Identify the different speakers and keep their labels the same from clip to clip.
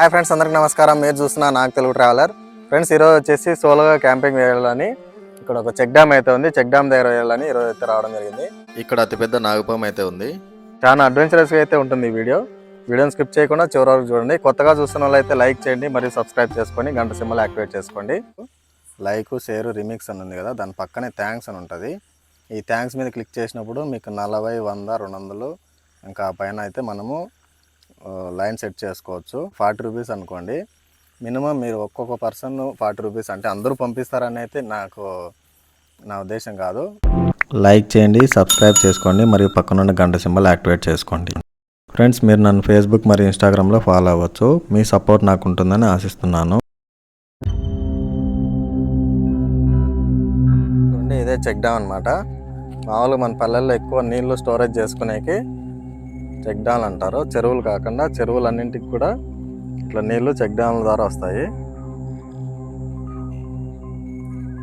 Speaker 1: Hi friends, అందరికి నమస్కారం. మీరు చూస్తున్నా నాకు తెలుగు ట్రావెలర్. ఫ్రెండ్స్, ఈరోజు వచ్చేసి సోలోగా క్యాంపింగ్ వేయాలని ఇక్కడ ఒక చెక్ డ్యామ్ అయితే ఉంది. చెక్ డ్యామ్ దగ్గర వేయాలని ఈరోజు అయితే రావడం జరిగింది. ఇక్కడ అతిపెద్ద నాగపాము అయితే ఉంది. చాలా అడ్వెంచరస్గా అయితే ఉంటుంది ఈ వీడియోని స్కిప్ చేయకుండా చివరి వరకు చూడండి. కొత్తగా చూస్తున్న వాళ్ళు అయితే లైక్ చేయండి, మరియు సబ్స్క్రైబ్ చేసుకొని గంట సింబల్ యాక్టివేట్ చేసుకోండి. లైక్, షేర్, రిమిక్స్ అని ఉంది కదా, దాని పక్కనే థ్యాంక్స్ అని ఉంటుంది. ఈ థ్యాంక్స్ మీద క్లిక్ చేసినప్పుడు మీకు 40, 100, 200 ఇంకా పైన అయితే మనము లైన్ సెట్ చేసుకోవచ్చు. 40 రూపీస్ అనుకోండి మినిమం. మీరు ఒక్కొక్క పర్సన్ 40 రూపీస్ అంటే అందరూ పంపిస్తారని అయితే నా ఉద్దేశం కాదు. లైక్ చేయండి, సబ్స్క్రైబ్ చేసుకోండి, మరియు పక్కనున్న గంట సింబల్ యాక్టివేట్ చేసుకోండి. ఫ్రెండ్స్, మీరు నన్ను ఫేస్బుక్ మరియు ఇన్స్టాగ్రామ్లో ఫాలో అవ్వచ్చు. మీ సపోర్ట్ నాకు ఉంటుందని ఆశిస్తున్నాను. ఇదే చెక్ డ్యామ్ అనమాట. మామూలుగా మన పల్లెల్లో ఎక్కువ నీళ్లు స్టోరేజ్ చేసుకునేకి చెక్ డ్యామ్లు అంటారు. చెరువులు కాకుండా చెరువులన్నింటికి కూడా ఇట్లా నీళ్లు చెక్ డ్యామ్ల ద్వారా వస్తాయి.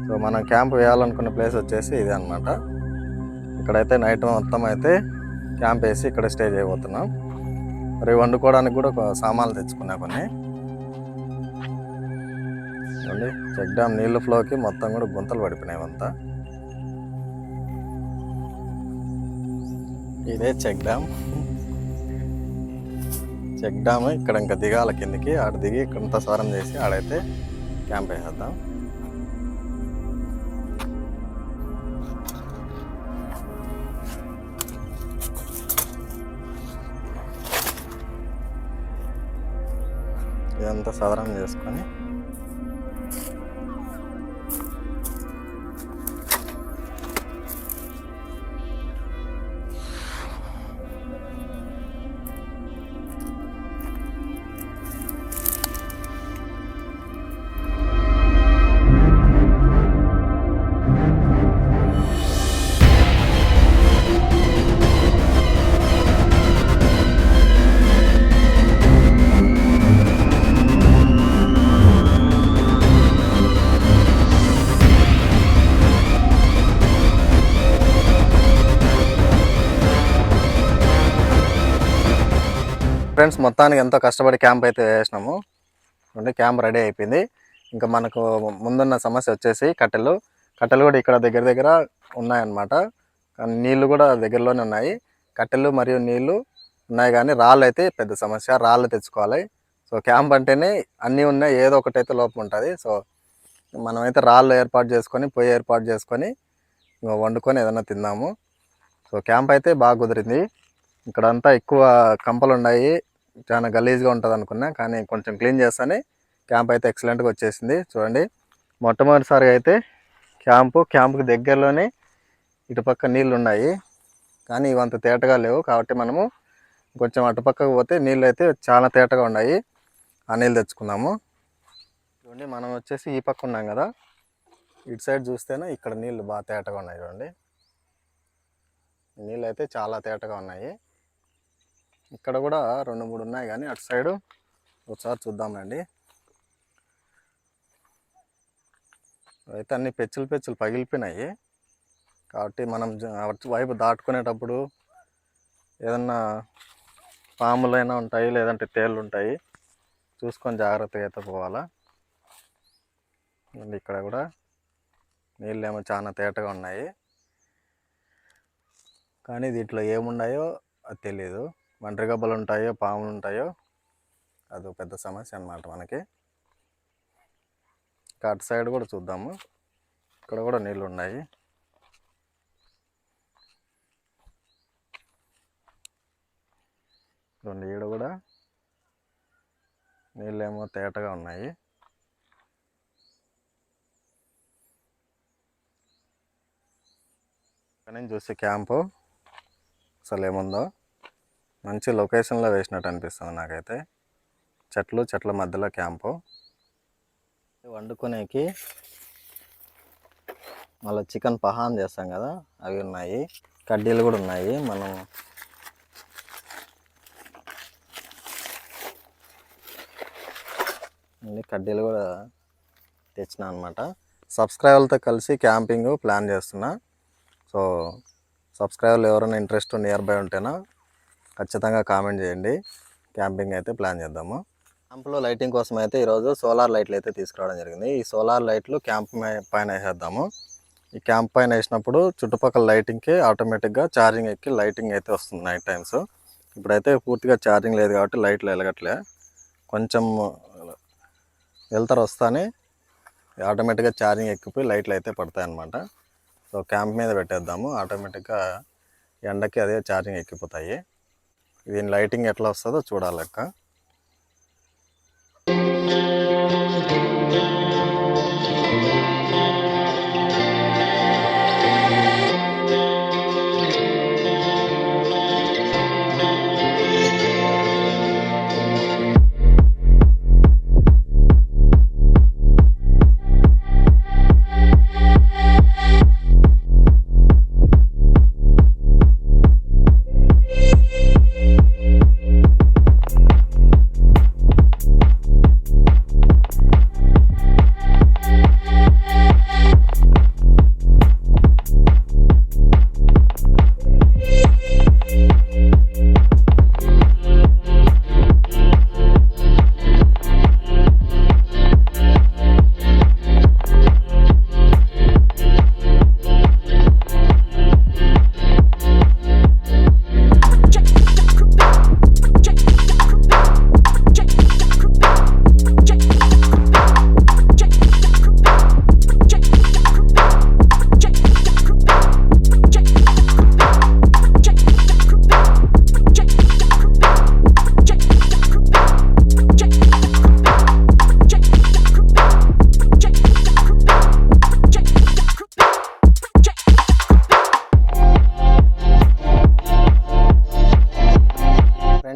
Speaker 1: సో మనం క్యాంప్ వేయాలనుకున్న ప్లేస్ వచ్చేసి ఇదే అనమాట. ఇక్కడైతే నైట్ మొత్తం అయితే క్యాంప్ వేసి ఇక్కడ స్టే చేయబోతున్నాం. మరి వండుకోవడానికి కూడా సామాన్లు తెచ్చుకున్నా కొన్ని. చెక్ డ్యామ్ నీళ్ళ ఫ్లోకి మొత్తం కూడా గుంతలు పడిపోయినాయి అంతా. ఇదే చెక్ డ్యామ్. ఇక్కడ ఇంకా దిగాల కిందికి. ఆడ దిగి ఇక్కడంతా స్వరం చేసి ఆడైతే క్యాంప్ వేసేద్దాం. ఇదంతా సదరం చేసుకొని ఫ్రెండ్స్, మొత్తానికి ఎంతో కష్టపడి క్యాంప్ అయితే వేసినాము. అంటే క్యాంప్ రెడీ అయిపోయింది. ఇంకా మనకు ముందున్న సమస్య వచ్చేసి కట్టెలు కూడా ఇక్కడ దగ్గర ఉన్నాయన్నమాట. నీళ్లు కూడా దగ్గరలోనే ఉన్నాయి. కట్టెలు మరియు నీళ్లు ఉన్నాయి, కానీ రాళ్ళు అయితే పెద్ద సమస్య. రాళ్ళు తెచ్చుకోవాలి. సో క్యాంప్ అంటేనే అన్నీ ఉన్నాయి, ఏదో ఒకటైతే లోపం ఉంటుంది. సో మనమైతే రాళ్ళు ఏర్పాటు చేసుకొని, పొయ్యి ఏర్పాటు చేసుకొని వండుకొని ఏదైనా తిందాము. సో క్యాంప్ అయితే బాగా కుదిరింది. ఇక్కడంతా ఎక్కువ కంపలు ఉన్నాయి, చాలా గలీజ్గా ఉంటుంది అనుకున్నా, కానీ కొంచెం క్లీన్ చేస్తేనే క్యాంప్ అయితే ఎక్సలెంట్గా వచ్చేసింది. చూడండి, మొట్టమొదటిసారిగా అయితే క్యాంపుకి దగ్గరలోనే ఇటుపక్క నీళ్ళు ఉన్నాయి, కానీ ఇవంత తేటగా లేవు. కాబట్టి మనము కొంచెం అటుపక్కకు పోతే నీళ్ళు అయితే చాలా తేటగా ఉన్నాయి. ఆ నీళ్ళు తెచ్చుకుందాము. చూడండి, మనం వచ్చేసి ఈ పక్క ఉన్నాం కదా, ఇటు సైడ్ చూస్తేనే ఇక్కడ నీళ్ళు బాగా తేటగా ఉన్నాయి. చూడండి, నీళ్ళు అయితే చాలా తేటగా ఉన్నాయి. ఇక్కడ కూడా 2, 3 ఉన్నాయి, కానీ అటు సైడు ఒకసారి చూద్దామండి. అయితే అన్ని పెచ్చులు పగిలిపోయినాయి. కాబట్టి మనం వైపు దాటుకునేటప్పుడు ఏదన్నా పాములైనా ఉంటాయి, లేదంటే తేళ్ళు ఉంటాయి, చూసుకొని జాగ్రత్తగా అయితే పోవాలా. ఇక్కడ కూడా నీళ్ళు ఏమో చాలా తేటగా ఉన్నాయి, కానీ దీంట్లో ఏమున్నాయో అది తెలియదు. మండ్రిగబ్బలు ఉంటాయో, పాములు ఉంటాయో, అది పెద్ద సమస్య అన్నమాట మనకి. అటు సైడ్ కూడా చూద్దాము. ఇక్కడ కూడా నీళ్ళు ఉన్నాయి. ఈడ కూడా నీళ్ళేమో తేటగా ఉన్నాయి. నేను చూస్తే క్యాంపు అసలు ఏముందో మంచి లొకేషన్లో వేసినట్టు అనిపిస్తుంది నాకైతే. చెట్ల మధ్యలో క్యాంపు. వండుకునేకి మళ్ళీ చికెన్ పహాన్ చేస్తాం కదా, అవి ఉన్నాయి. కడ్డీలు కూడా ఉన్నాయి. మనం కడ్డీలు కూడా తెచ్చిన అనమాట. సబ్స్క్రైబర్లతో కలిసి క్యాంపింగ్ ప్లాన్ చేస్తున్నా. సో సబ్స్క్రైబర్లు ఎవరైనా ఇంట్రెస్ట్ నియర్ బై ఉంటేనా ఖచ్చితంగా కామెంట్ చేయండి. క్యాంపింగ్ అయితే ప్లాన్ చేద్దాము. క్యాంప్లో లైటింగ్ కోసం అయితే ఈరోజు సోలార్ లైట్లు అయితే తీసుకురావడం జరిగింది. ఈ సోలార్ లైట్లు క్యాంప్ పైన వేసేద్దాము. ఈ క్యాంప్ పైన వేసినప్పుడు చుట్టుపక్కల లైటింగ్కి ఆటోమేటిక్గా ఛార్జింగ్ ఎక్కి లైటింగ్ అయితే వస్తుంది నైట్ టైమ్స్. ఇప్పుడైతే పూర్తిగా ఛార్జింగ్ లేదు కాబట్టి లైట్లు వెలగట్లే, కొంచెం వెళ్తారు వస్తానే ఆటోమేటిక్గా ఛార్జింగ్ ఎక్కిపోయి లైట్లు అయితే పడతాయి అన్నమాట. సో క్యాంప్ మీద పెట్టేద్దాము, ఆటోమేటిక్గా ఎండకి అదే ఛార్జింగ్ ఎక్కిపోతాయి. దీని లైటింగ్ ఎట్లా వస్తుందో చూడాలి లెక్క.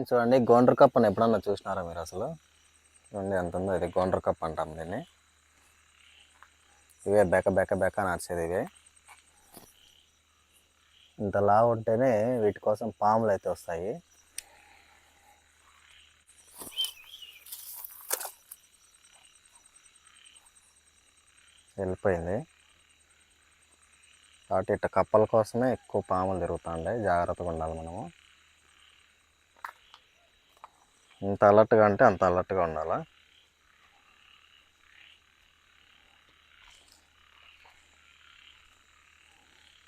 Speaker 1: చూడండి, గోండ్ర కప్ అని ఎప్పుడన్నా చూసినారా మీరు? అసలు చూడండి ఎంత ఉందో. ఇది గోండ్ర కప్ అంటాం దీన్ని. ఇవే బెక నడిచేది. ఇవే ఇంతలా ఉంటేనే వీటి కోసం పాములు అయితే వస్తాయి. వెళ్ళిపోయింది కాబట్టి ఇట్ట కప్పల కోసమే ఎక్కువ పాములు తిరుగుతుంటాయి. జాగ్రత్తగా ఉండాలి మనము. ఎంత అలర్ట్గా అంటే అంత అలర్ట్గా ఉండాలా.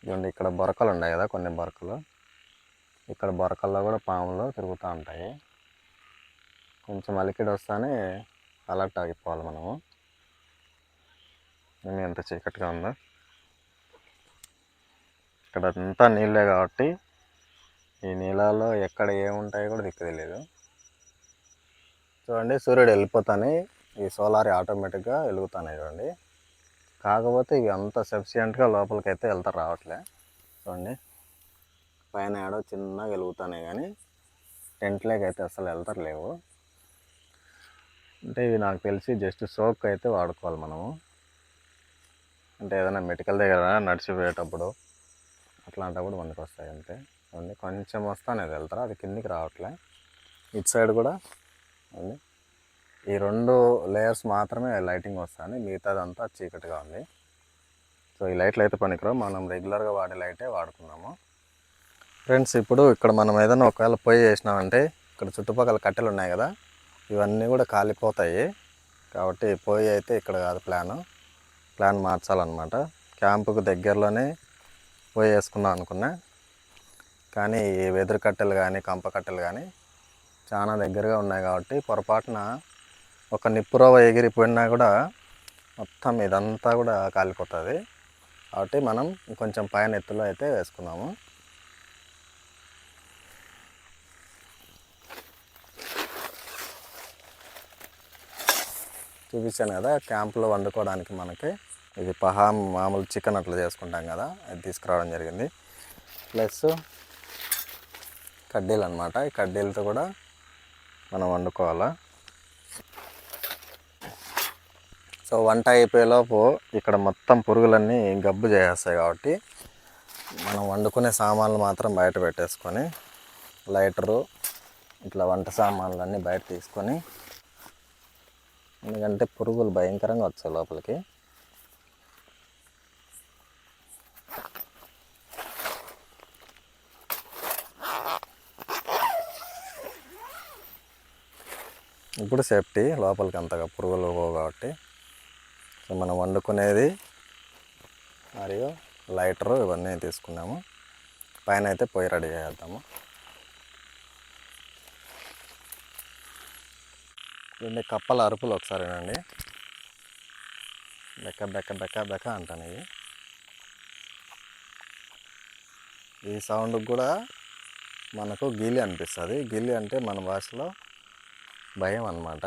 Speaker 1: ఇవ్వండి, ఇక్కడ బొరకలు ఉన్నాయి కదా, కొన్ని బొరకలు. ఇక్కడ బొరకల్లో కూడా పాములు తిరుగుతూ ఉంటాయి. కొంచెం అలికిడి వస్తానే అలర్ట్ ఆగిపోవాలి మనము. ఎంత చీకటిగా ఉందో. ఇక్కడ అంతా నీళ్ళే కాబట్టి ఈ నీళ్ళలో ఎక్కడ ఏముంటాయో కూడా దిక్కు తెలియదు. చూడండి, సూర్యుడు వెళ్ళిపోతానే ఈ సోలార్ ఆటోమేటిక్గా వెలుగుతున్నాయి చూడండి. కాకపోతే ఇవి అంత సఫిషియెంట్గా లోపలికి అయితే వెళ్తారు రావట్లే. చూడండి, పైన ఆడో చిన్నగా వెలుగుతున్నాయి కానీ టెంట్లోకి అయితే అసలు వెళ్తారు లేవు. అంటే ఇవి నాకు తెలిసి జస్ట్ సోక్ అయితే వాడుకోవాలి మనము. అంటే ఏదైనా మెడికల్ దగ్గర నడిచిపోయేటప్పుడు అట్లాంటప్పుడు మనకు వస్తాయి అంతే. చూడండి, కొంచెం వస్తానే వెళ్తారు, అది కిందికి రావట్లే. ఇటు సైడ్ కూడా అండి ఈ 2 లేయర్స్ మాత్రమే లైటింగ్ వస్తుంది, మిగతాదంతా చీకటిగా ఉంది. సో ఈ లైట్లు అయితే పనికిరావు, మనం రెగ్యులర్గా వాడే లైటే వాడుకున్నాము. ఫ్రెండ్స్, ఇప్పుడు ఇక్కడ మనం ఏదైనా ఒకవేళ పొయ్యి చేసినామంటే ఇక్కడ చుట్టుపక్కల కట్టెలు ఉన్నాయి కదా, ఇవన్నీ కూడా కాలిపోతాయి. కాబట్టి పొయ్యి అయితే ఇక్కడ కాదు, ప్లాన్ మార్చాలన్నమాట. క్యాంపుకు దగ్గరలోనే పొయ్యి వేసుకుందాం అనుకున్నా, కానీ ఈ వెదురు కట్టెలు కానీ కంప కట్టెలు కానీ చాలా దగ్గరగా ఉన్నాయి కాబట్టి పొరపాటున ఒక నిప్పురవ్వ ఎగిరిపోయినా కూడా మొత్తం ఇదంతా కూడా కాలిపోతుంది. కాబట్టి మనం కొంచెం పైన ఎత్తులో అయితే వేసుకున్నాము. చూపించాను కదా, క్యాంప్లో వండుకోవడానికి మనకి ఇది మామూలు చికెన్ అట్లా చేసుకుంటాం కదా, అది తీసుకురావడం జరిగింది. ప్లస్ కడ్డీలు అన్నమాట. ఈ కడ్డీలతో కూడా మనం వండుకోవాలా. సో వంట అయిపోయేలోపు ఇక్కడ మొత్తం పురుగులన్నీ గబ్బు చేసేస్తాయి కాబట్టి మనం వండుకునే సామాన్లు మాత్రం బయట పెట్టేసుకొని, లైటరు ఇట్లా వంట సామాన్లు అన్నీ బయట తీసుకొని, ఎందుకంటే పురుగులు భయంకరంగా వచ్చాయి లోపలికి. ఇప్పుడు సేఫ్టీ, లోపలికి అంతగా పురుగులు పోవు కాబట్టి. సో మనం వండుకునేది మరియు లైటరు ఇవన్నీ తీసుకున్నాము. పైన అయితే పొయ్యి రెడీ చేద్దాము. దీన్ని కప్పల అరుపులు ఒకసారి వినండి. బెక్క బెక్క బెక్క బెక్క అంటాను. ఈ సౌండ్కి కూడా మనకు గిలి అనిపిస్తుంది. గిలి అంటే మన భాషలో భయం అన్నమాట.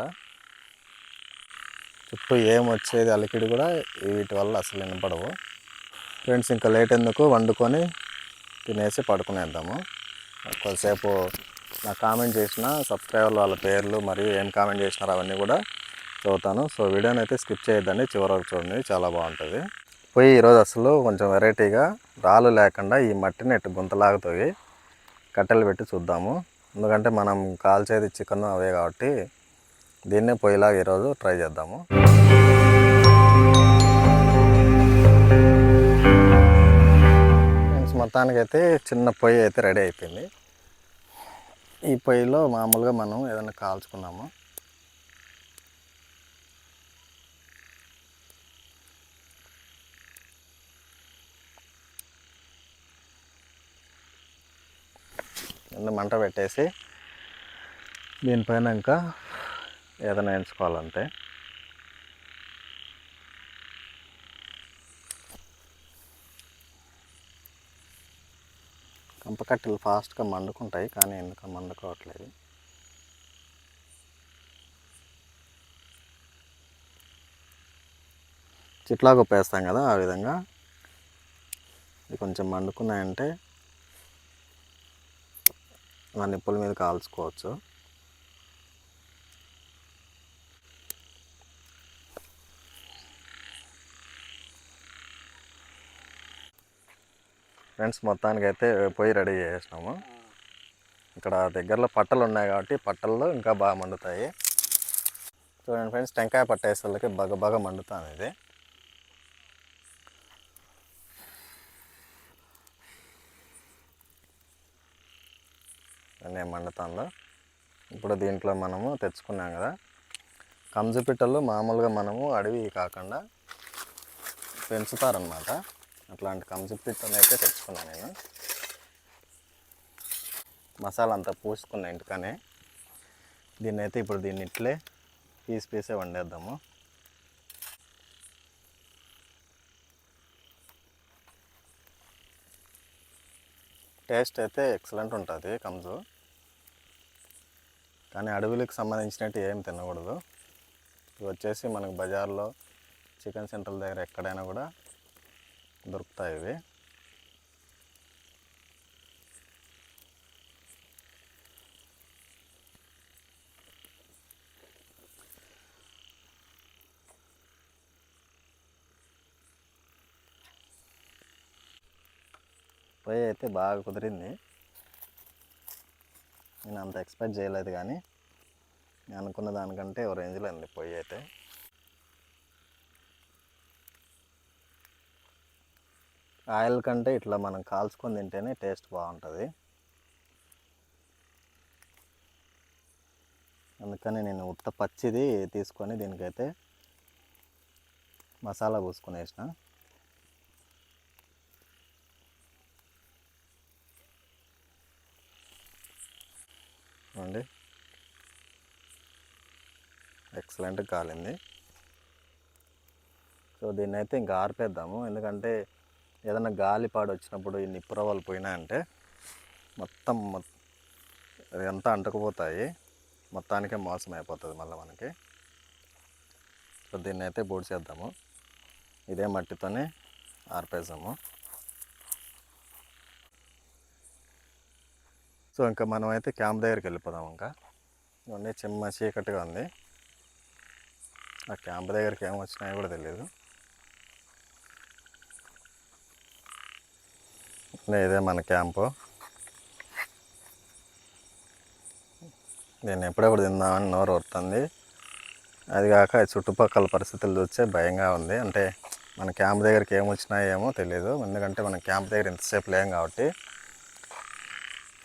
Speaker 1: చుట్టూ ఏమొచ్చేది అలికిడి కూడా వీటి వల్ల అసలు వినపడవు. ఫ్రెండ్స్, ఇంకా లేట్ ఎందుకు, వండుకొని తినేసి పడుకునేద్దాము. కొద్దిసేపు నాకు కామెంట్ చేసిన సబ్స్క్రైబర్లు వాళ్ళ పేర్లు మరియు ఏం కామెంట్ చేసినారో అవన్నీ కూడా చదువుతాను. సో వీడియోని అయితే స్కిప్ చేయొద్దండి, చివరి వరకు చూడండి, చాలా బాగుంటుంది. పోయి ఈరోజు అసలు కొంచెం వెరైటీగా రాళ్ళు లేకుండా ఈ మట్టిని ఎట్టు గుంతలాగుతాయి కట్టెలు పెట్టి చూద్దాము. ఎందుకంటే మనం కాల్చేది చికెన్ అవే కాబట్టి దీన్నే పొయ్యిలాగా ఈరోజు ట్రై చేద్దాము. మొత్తానికైతే చిన్న పొయ్యి అయితే రెడీ అయిపోయింది. ఈ పొయ్యిలో మామూలుగా మనం ఏదైనా కాల్చుకున్నాము. మంట పెట్టేసి దీనిపైన ఇంకా ఏదైనా ఎంచుకోవాలంటే కంపకట్టెలు ఫాస్ట్గా మండుకుంటాయి, కానీ ఎందుకు మండుకోవట్లేదు. చిట్లా గుప్పేస్తాం కదా, ఆ విధంగా ఇది కొంచెం మండుకున్నాయంటే ఆ నిప్పుల మీద కాల్చుకోవచ్చు. ఫ్రెండ్స్, మొత్తానికైతే పొయ్యి రెడీ చేసినాము. ఇక్కడ దగ్గరలో పట్టలు ఉన్నాయి కాబట్టి పట్టల్లో ఇంకా బాగా మండుతాయి. చూడండి ఫ్రెండ్స్, టెంకాయ పట్టేసరికి బాగా మండుతాను. ఇది నేను మండుతాను. ఇప్పుడు దీంట్లో మనము తెచ్చుకున్నాం కదా కంజుపిట్టలు, మామూలుగా మనము అడవి కాకుండా పెంచుతారనమాట. అట్లాంటి కంజుపిట్టలు అయితే తెచ్చుకున్నాను నేను. మసాలా అంతా పూసుకున్నా ఇంటికనే. దీన్ని అయితే ఇప్పుడు దీన్ని ఇట్లే పీసే వండేద్దాము. టేస్ట్ అయితే ఎక్సలెంట్ ఉంటుంది కంజు. కానీ అడవులకు సంబంధించినట్టు ఏం తినకూడదు. ఇవి వచ్చేసి మనకు బజార్లో చికెన్ సెంటర్ల దగ్గర ఎక్కడైనా కూడా దొరుకుతాయి ఇవి. పొయ్యి అయితే బాగా కుదిరింది. నేను అంత ఎక్స్పెక్ట్ చేయలేదు, కానీ నేను అనుకున్న దానికంటే ఓ రేంజ్లో ఉంది పొయ్యి అయితే. ఆయిల్ కంటే ఇట్లా మనం కాల్చుకొని తింటేనే టేస్ట్ బాగుంటుంది. అందుకని నేను ఉత్త పచ్చిది తీసుకొని దీనికైతే మసాలా పూసుకొని వేసిన. అండి ఎక్సలెంట్గా కాలింది. సో దీన్ని అయితే ఇంకా ఆర్పేద్దాము. ఎందుకంటే ఏదైనా గాలిపాడు వచ్చినప్పుడు ఈ నిప్పురవ్వలు పోయినాయంటే మొత్తం అంతా అంటుకుపోతాయి, మొత్తానికే మోసం అయిపోతుంది మళ్ళీ మనకి. సో దీన్ని అయితే బూడిసేద్దాము. ఇదే మట్టితోనే ఆర్పేద్దాము. సో ఇంకా మనం అయితే క్యాంప్ దగ్గరికి వెళ్ళిపోదాం. ఇంకా ఇవన్నీ చిమ్మ చీకటిగా ఉంది. ఆ క్యాంప్ దగ్గరికి ఏం వచ్చినాయో కూడా తెలియదు. ఇదే మన క్యాంపు. నేను ఎప్పుడెప్పుడు తిందామని నోరు వస్తుంది. అది కాక చుట్టుపక్కల పరిస్థితులు చూస్తే భయంగా ఉంది. అంటే మన క్యాంప్ దగ్గరికి ఏం వచ్చినాయేమో తెలియదు. ఎందుకంటే మన క్యాంప్ దగ్గర ఇంతసేపు లేం కాబట్టి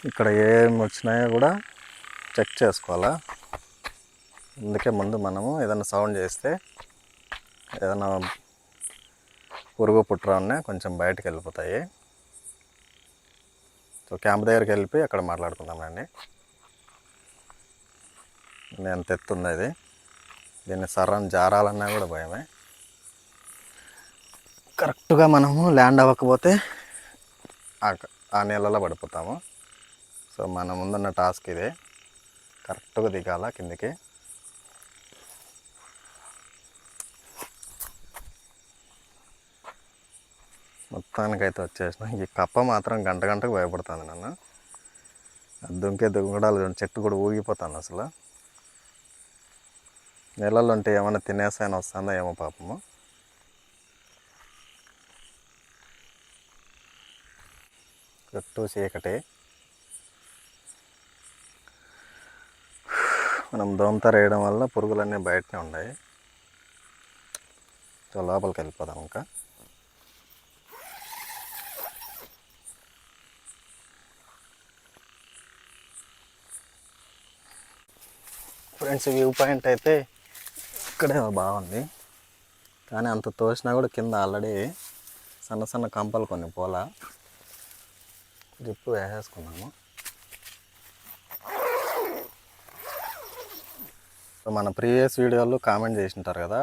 Speaker 1: ఇక్కడ ఏం వచ్చినాయో కూడా చెక్ చేసుకోవాలా. అందుకే ముందు మనము ఏదైనా సౌండ్ చేస్తే ఏదైనా పురుగు పుట్ర ఉన్నా కొంచెం బయటకు వెళ్ళిపోతాయి. సో క్యాంప్ దగ్గరికి వెళ్ళిపోయి అక్కడ మాట్లాడుకుందామండి. ఎంత ఎత్తుంది ఇది, దీన్ని సర్రని జారాలన్నా కూడా భయమే. కరెక్ట్గా మనము ల్యాండ్ అవ్వకపోతే ఆ నీళ్ళలో పడిపోతాము. సో మన ముందున్న టాస్క్ ఇదే, కరెక్ట్గా దిగాల కిందికి. మొత్తానికైతే వచ్చేసిన. ఈ కప్ప మాత్రం గంటకు భయపడుతుంది నన్ను. దుంగడాలు చెట్టు కూడా ఊగిపోతాను అసలు. నీళ్ళల్లో ఉంటే ఏమైనా తినేసాయని వస్తుందో ఏమో పాపము. చుట్టూ చీకటి. మనం దోమతర వేయడం వల్ల పురుగులన్నీ బయటనే ఉన్నాయి. సో లోపలికి వెళ్ళిపోదాం ఇంకా. ఫ్రెండ్స్ వ్యూ పాయింట్ అయితే ఇక్కడే బాగుంది, కానీ అంత తోసినా కూడా కింద ఆల్రెడీ సన్న సన్న కంపలు కొన్ని పోలా జిప్పు వేసేసుకున్నాము. సో మన ప్రీవియస్ వీడియోలు కామెంట్ చేసింటారు కదా,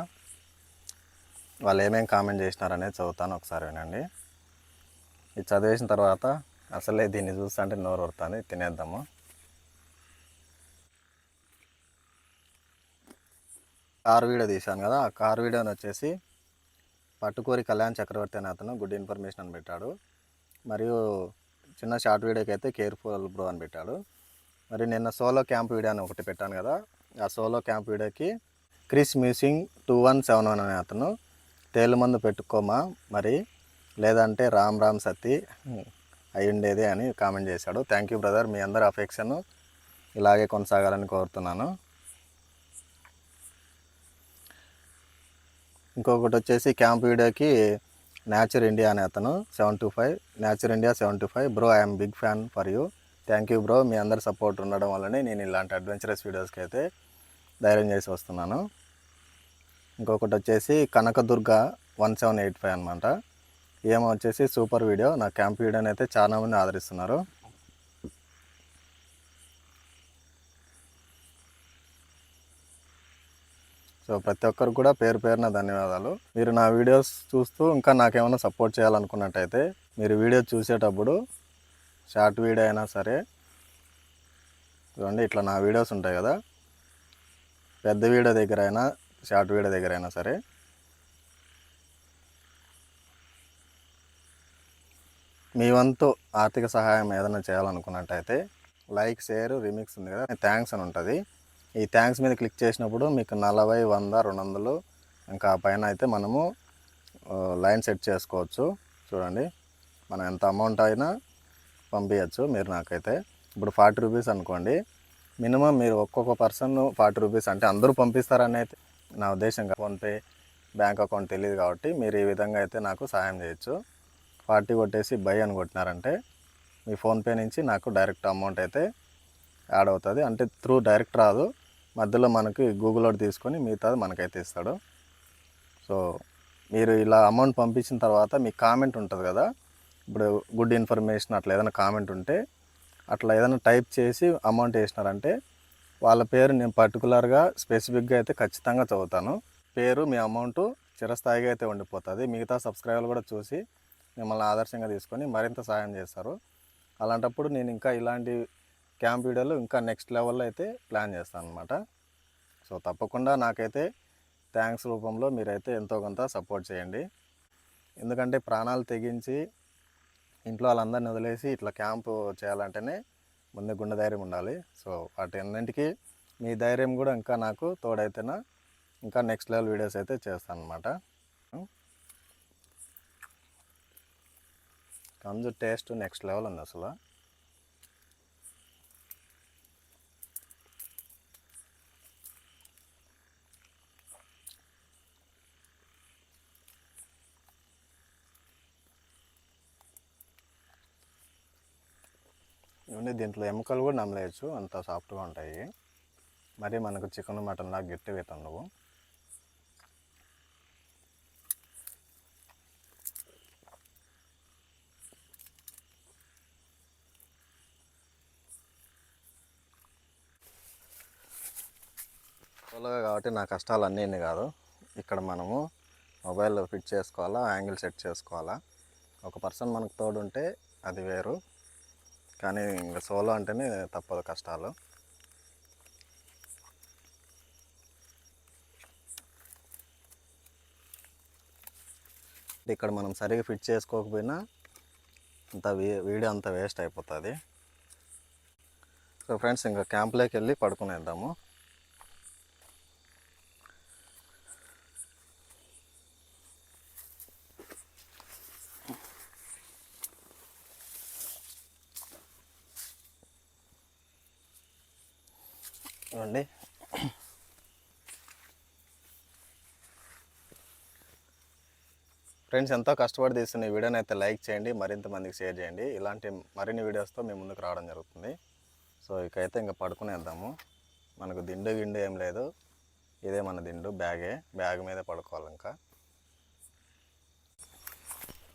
Speaker 1: వాళ్ళు ఏమేమి కామెంట్ చేసినారనేది చదువుతాను, ఒకసారి వినండి. ఇది చదివేసిన తర్వాత అసలే దీన్ని చూస్తుంటే నోరు ఊరుతుంది, తినేద్దాము. కార్ వీడియో తీశాను కదా, ఆ కార్ వీడియోని వచ్చేసి పట్టుకూరి కళ్యాణ్ చక్రవర్తి అనే అతను గుడ్ ఇన్ఫర్మేషన్ అని పెట్టాడు. మరియు చిన్న షార్ట్ వీడియోకి అయితే కేర్ఫుల్ బ్రో అని పెట్టాడు. మరి నిన్న సోలో క్యాంప్ వీడియో అని ఒకటి పెట్టాను కదా, ఆ సోలో క్యాంప్ వీడియోకి క్రిస్ మ్యూసింగ్ 2171 అనే అతను తేలు మందు పెట్టుకోమా మరి, లేదంటే రామ్ సత్తి అయి ఉండేది అని కామెంట్ చేశాడు. థ్యాంక్ యూ బ్రదర్, మీ అందరి అఫెక్షన్ ఇలాగే కొనసాగాలని కోరుతున్నాను. ఇంకొకటి వచ్చేసి క్యాంప్ వీడియోకి న్యాచుర్ ఇండియా అనే అతను 725 nature India 725 bro I'm big fan for you. Thank you bro, మీ అందరి సపోర్ట్ ఉండడం వల్లనే నేను ఇలాంటి అడ్వెంచరస్ వీడియోస్కి అయితే ధైర్యం చేసి వస్తున్నాను. ఇంకొకటి వచ్చేసి కనకదుర్గ 1785 అనమాట. ఏమో వచ్చేసి సూపర్ వీడియో, నా క్యాంప్ వీడియోని అయితే చాలామంది ఆదరిస్తున్నారు. సో ప్రతి ఒక్కరికి కూడా పేరు పేరున ధన్యవాదాలు. మీరు నా వీడియోస్ చూస్తూ ఇంకా నాకేమైనా సపోర్ట్ చేయాలనుకున్నట్టయితే మీరు వీడియో చూసేటప్పుడు షార్ట్ వీడియో అయినా సరే చూడండి, ఇట్లా నా వీడియోస్ ఉంటాయి కదా, పెద్ద వీడియో దగ్గర అయినా షార్ట్ వీడియో దగ్గర అయినా సరే మీ వంతు ఆర్థిక సహాయం ఏదైనా చేయాలనుకున్నట్టయితే లైక్, షేర్, రీమిక్స్ ఉంది కదా, థ్యాంక్స్ అని ఉంటుంది. ఈ థ్యాంక్స్ మీద క్లిక్ చేసినప్పుడు మీకు 40, 100, 200 ఇంకా పైన అయితే మనము లైన్ సెట్ చేసుకోవచ్చు. చూడండి, మనం ఎంత అమౌంట్ అయినా పంపించచ్చు. మీరు నాకైతే ఇప్పుడు 40 రూపీస్ అనుకోండి, మినిమం మీరు ఒక్కొక్క పర్సన్ 40 రూపీస్ అంటే అందరూ పంపిస్తారని అయితే నా ఉద్దేశం. ఫోన్పే, బ్యాంక్ అకౌంట్ తెలియదు కాబట్టి మీరు ఈ విధంగా అయితే నాకు సాయం చేయొచ్చు. 40 కొట్టేసి బై అని కొట్టినారంటే మీ ఫోన్పే నుంచి నాకు డైరెక్ట్ అమౌంట్ అయితే యాడ్ అవుతుంది. అంటే త్రూ డైరెక్ట్ రాదు, మధ్యలో మనకి గూగుల్లో తీసుకొని మిగతాది మనకైతే ఇస్తాడు. సో మీరు ఇలా అమౌంట్ పంపించిన తర్వాత మీ కామెంట్ ఉంటుంది కదా, ఇప్పుడు గుడ్ ఇన్ఫర్మేషన్ అట్లా ఏదైనా కామెంట్ ఉంటే అట్లా ఏదైనా టైప్ చేసి అమౌంట్ వేసినారంటే వాళ్ళ పేరు నేను పర్టికులర్గా స్పెసిఫిక్గా అయితే ఖచ్చితంగా చదువుతాను. పేరు, మీ అమౌంట్ చిరస్థాయిగా అయితే ఉండిపోతుంది. మిగతా సబ్స్క్రైబర్లు కూడా చూసి మిమ్మల్ని ఆదర్శంగా తీసుకొని మరింత సాయం చేస్తారు. అలాంటప్పుడు నేను ఇంకా ఇలాంటి క్యాంప్ వీడియోలు ఇంకా నెక్స్ట్ లెవెల్లో అయితే ప్లాన్ చేస్తాను అనమాట. సో తప్పకుండా నాకైతే థ్యాంక్స్ రూపంలో మీరైతే ఎంతో కొంత సపోర్ట్ చేయండి. ఎందుకంటే ప్రాణాలు తెగించి ఇంట్లో వాళ్ళందరినీ వదిలేసి ఇట్లా క్యాంపు చేయాలంటేనే ముందే గుండె ధైర్యం ఉండాలి. సో వాటి అన్నింటికీ మీ ధైర్యం కూడా ఇంకా నాకు తోడైతేనా ఇంకా నెక్స్ట్ లెవెల్ వీడియోస్ అయితే చేస్తాను అనమాట. కంజు టేస్ట్ నెక్స్ట్ లెవెల్ ఉంది అసలు. ఇవన్నీ దీంట్లో ఎముకలు కూడా నమ్మలేయచ్చు, అంత సాఫ్ట్గా ఉంటాయి. మరి మనకు చికెన్ మటన్ లాగా గట్టిగా అవుతాం నువ్వు. సోలోగా కాబట్టి నా కష్టాలు అన్నీ ఇన్ని కాదు. ఇక్కడ మనము మొబైల్ ఫిట్ చేసుకోవాలా, యాంగిల్ సెట్ చేసుకోవాలా. ఒక పర్సన్ మనకు తోడు ఉంటే అది వేరు, కానీ ఇంకా సోలో అంటేనే తప్పదు కష్టాలు. ఇక్కడ మనం సరిగా ఫిట్ చేసుకోకపోయినా అంత వీడియో అంతా వేస్ట్ అయిపోతుంది. సో ఫ్రెండ్స్, ఇంకా క్యాంప్లోకి వెళ్ళి పడుకునేద్దాము. చూడండి, ఫ్రెండ్స్ ఎంతో కష్టపడి తీస్తున్న ఈ వీడియోని అయితే లైక్ చేయండి, మరింత మందికి షేర్ చేయండి. ఇలాంటి మరిన్ని వీడియోస్తో మేము ముందుకు రావడం జరుగుతుంది. సో ఇకైతే ఇంకా పడుకునేద్దాము. మనకు దిండు గిండు ఏం లేదు, ఇదే మన దిండు, బ్యాగ్ మీద పడుకోవాలి. ఇంకా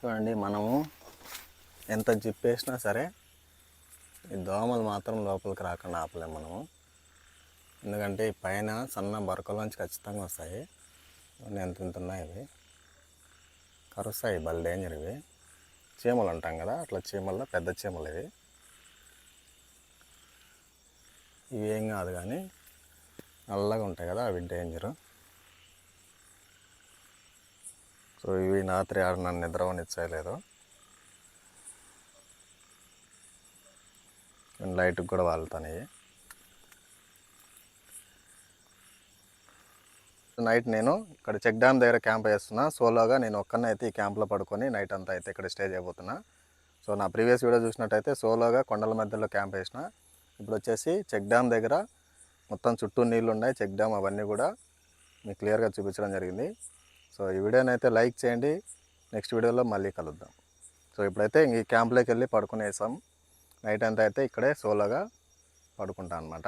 Speaker 1: చూడండి, మనము ఎంత జిప్ వేసినా సరే ఈ దోమలు మాత్రం లోపలికి రాకుండా ఆపలేము మనము. ఎందుకంటే ఈ పైన సన్న బరకలోంచి ఖచ్చితంగా వస్తాయి. ఎంత ఉన్నాయి ఇవి, కరుస్తాయి, భలే డేంజర్ ఇవి. చీమలు అంటాం కదా, అట్లా చీమల్లో పెద్ద చీమలు ఇవి ఏం కాదు, కానీ నల్లగా ఉంటాయి కదా అవి డేంజరు. సో ఇవి రాత్రి నన్ను నిద్రవనిచ్చేయలేదు. లైట్కి కూడా వాళ్తాయి. నైట్ నేను ఇక్కడ చెక్ డ్యామ్ దగ్గర క్యాంప్ వేస్తున్నా. సోలోగా నేను ఒక్కనే అయితే ఈ క్యాంప్లో పడుకొని నైట్ అంతా అయితే ఇక్కడ స్టే చేయబోతున్నా. సో నా ప్రీవియస్ వీడియో చూసినట్టయితే సోలోగా కొండల మధ్యలో క్యాంప్ వేసిన. ఇప్పుడు వచ్చేసి చెక్ డ్యామ్ దగ్గర మొత్తం చుట్టూ నీళ్ళు ఉన్నాయి, చెక్ డ్యామ్ అవన్నీ కూడా మీకు క్లియర్గా చూపించడం జరిగింది. సో ఈ వీడియోని అయితే లైక్ చేయండి. నెక్స్ట్ వీడియోలో మళ్ళీ కలుద్దాం. సో ఇప్పుడైతే ఈ క్యాంప్లోకి వెళ్ళి పడుకునేసాం. నైట్ అంతా అయితే ఇక్కడే సోలోగా పడుకుంటాను అనమాట.